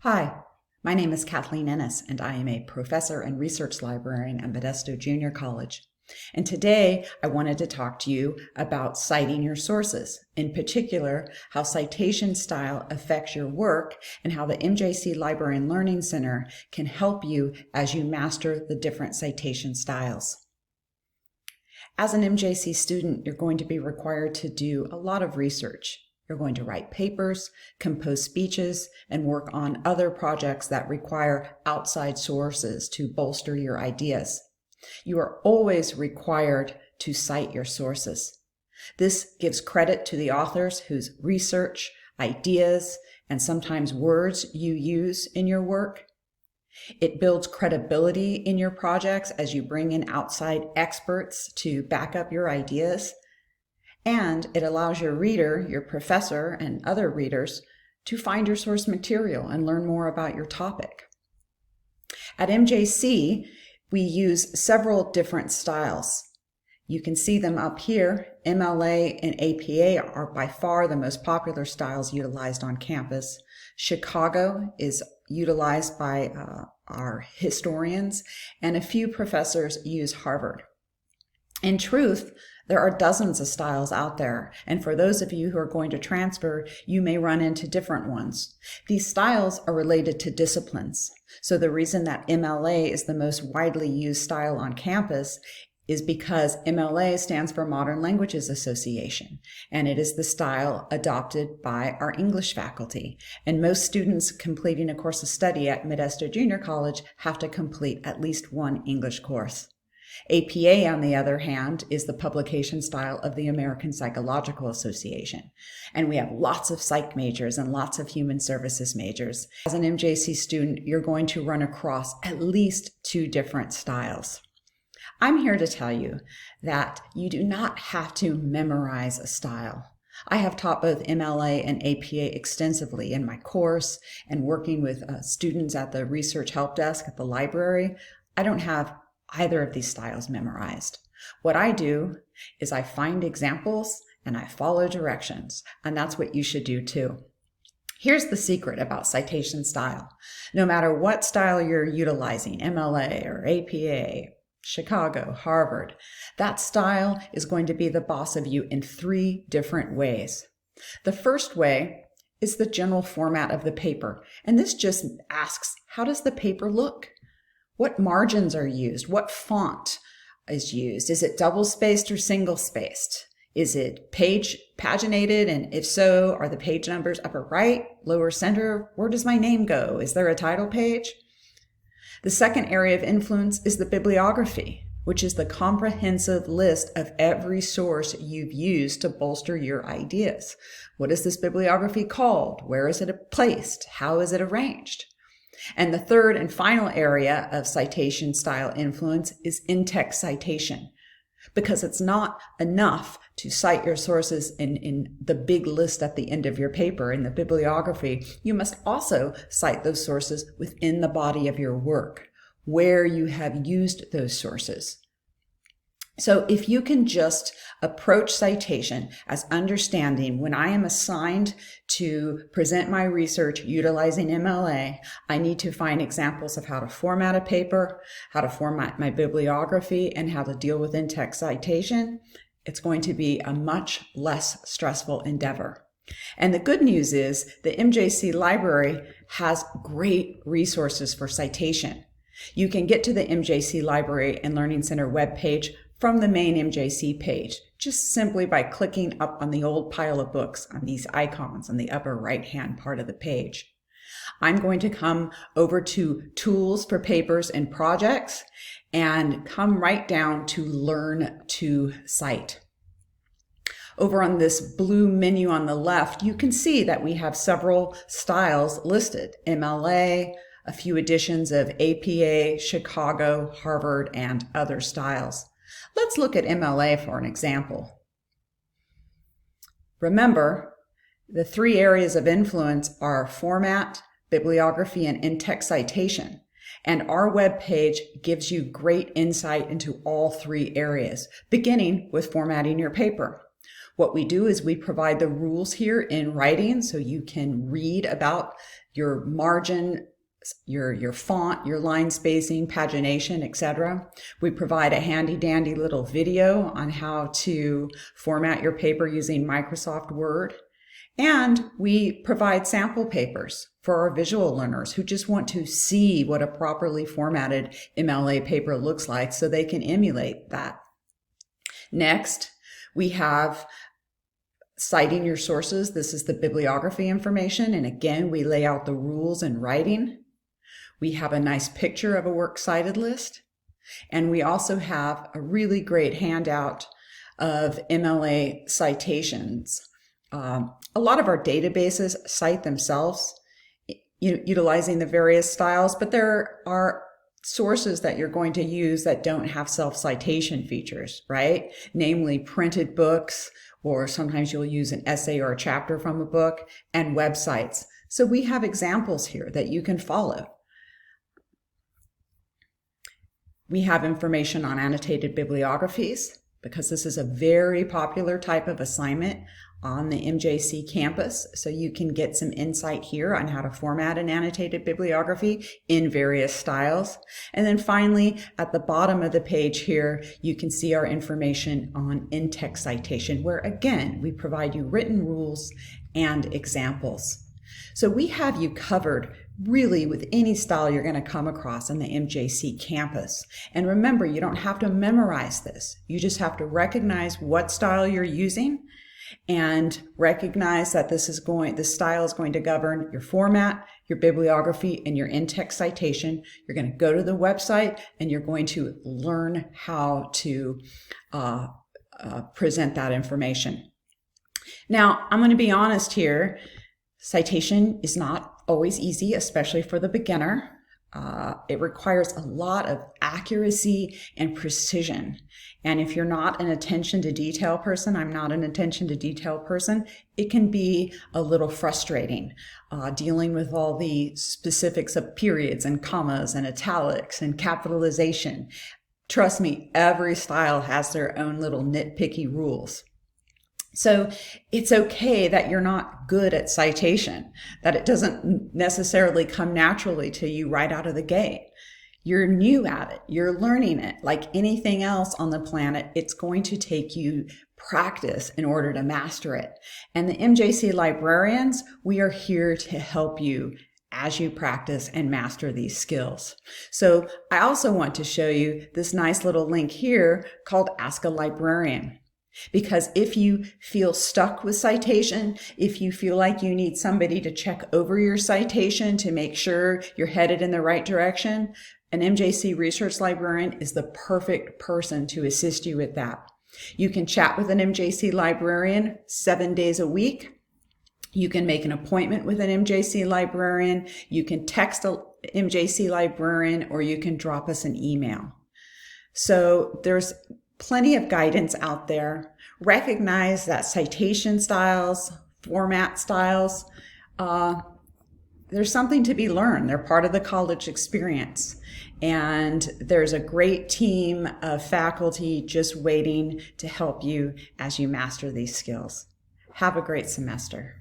Hi, my name is Kathleen Ennis, and I am a professor and research librarian at Modesto Junior College. And today I wanted to talk to you about citing your sources, in particular, how citation style affects your work and how the MJC Library Learning Center can help you as you master the different citation styles. As an MJC student, you're going to be required to do a lot of research. You're going to write papers, compose speeches, and work on other projects that require outside sources to bolster your ideas. You are always required to cite your sources. This gives credit to the authors whose research, ideas, and sometimes words you use in your work. It builds credibility in your projects as you bring in outside experts to back up your ideas. And it allows your reader, your professor, and other readers to find your source material and learn more about your topic. At MJC, we use several different styles. You can see them up here. MLA and APA are by far the most popular styles utilized on campus. Chicago is utilized by our historians, and a few professors use Harvard. In truth, there are dozens of styles out there, and for those of you who are going to transfer, you may run into different ones. These styles are related to disciplines. So the reason that MLA is the most widely used style on campus is because MLA stands for Modern Languages Association, and it is the style adopted by our English faculty. And most students completing a course of study at Modesto Junior College have to complete at least one English course. APA, on the other hand, is the publication style of the American Psychological Association. And we have lots of psych majors and lots of human services majors. As an MJC student, you're going to run across at least two different styles. I'm here to tell you that you do not have to memorize a style. I have taught both MLA and APA extensively in my course and working with students at the Research Help Desk at the library. I don't have either of these styles memorized. What I do is I find examples and I follow directions, and that's what you should do too. Here's the secret about citation style. No matter what style you're utilizing, MLA or APA, Chicago, Harvard, that style is going to be the boss of you in three different ways. The first way is the general format of the paper, and this just asks, how does the paper look? What margins are used? What font is used? Is it double-spaced or single-spaced? Is it paginated? And if so, are the page numbers upper right, lower center? Where does my name go? Is there a title page? The second area of influence is the bibliography, which is the comprehensive list of every source you've used to bolster your ideas. What is this bibliography called? Where is it placed? How is it arranged? And the third and final area of citation style influence is in-text citation, because it's not enough to cite your sources in the big list at the end of your paper in the bibliography. You must also cite those sources within the body of your work, where you have used those sources. So if you can just approach citation as understanding when I am assigned to present my research utilizing MLA, I need to find examples of how to format a paper, how to format my bibliography, and how to deal with in-text citation, it's going to be a much less stressful endeavor. And the good news is the MJC Library has great resources for citation. You can get to the MJC Library and Learning Center webpage from the main MJC page, just simply by clicking up on the old pile of books on these icons on the upper right-hand part of the page. I'm going to come over to Tools for Papers and Projects and come right down to Learn to Cite. Over on this blue menu on the left, you can see that we have several styles listed: MLA, a few editions of APA, Chicago, Harvard, and other styles. Let's look at MLA for an example. Remember, the three areas of influence are format, bibliography, and in-text citation. And our web page gives you great insight into all three areas, beginning with formatting your paper. What we do is we provide the rules here in writing so you can read about your margin, your font, your line spacing, pagination, etc. We provide a handy dandy little video on how to format your paper using Microsoft Word. And we provide sample papers for our visual learners who just want to see what a properly formatted MLA paper looks like so they can emulate that. Next, we have citing your sources. This is the bibliography information. And again, we lay out the rules in writing. We have a nice picture of a works cited list. And we also have a really great handout of MLA citations. A lot of our databases cite themselves, utilizing the various styles, but there are sources that you're going to use that don't have self-citation features, right? Namely printed books, or sometimes you'll use an essay or a chapter from a book, and websites. So we have examples here that you can follow. We have information on annotated bibliographies, because this is a very popular type of assignment on the MJC campus. So you can get some insight here on how to format an annotated bibliography in various styles. And then finally, at the bottom of the page here, you can see our information on in-text citation, where again, we provide you written rules and examples. So we have you covered really with any style you're going to come across on the MJC campus. And remember, you don't have to memorize this. You just have to recognize what style you're using and recognize that this style is going to govern your format, your bibliography, and your in-text citation. You're going to go to the website and you're going to learn how to present that information. Now, I'm going to be honest here. Citation is not always easy, especially for the beginner. It requires a lot of accuracy and precision. And if you're not an attention to detail person, I'm not an attention to detail person, it can be a little frustrating dealing with all the specifics of periods and commas and italics and capitalization. Trust me, every style has their own little nitpicky rules. So it's okay that you're not good at citation, that it doesn't necessarily come naturally to you right out of the gate. You're new at it. You're learning it. Like anything else on the planet, it's going to take you practice in order to master it. And the MJC librarians, we are here to help you as you practice and master these skills. So I also want to show you this nice little link here called Ask a Librarian. Because if you feel stuck with citation, if you feel like you need somebody to check over your citation to make sure you're headed in the right direction, an MJC research librarian is the perfect person to assist you with that. You can chat with an MJC librarian 7 days a week. You can make an appointment with an MJC librarian. You can text an MJC librarian, or you can drop us an email. So there's plenty of guidance out there. Recognize that citation styles, format styles, there's something to be learned. They're part of the college experience. And there's a great team of faculty just waiting to help you as you master these skills. Have a great semester.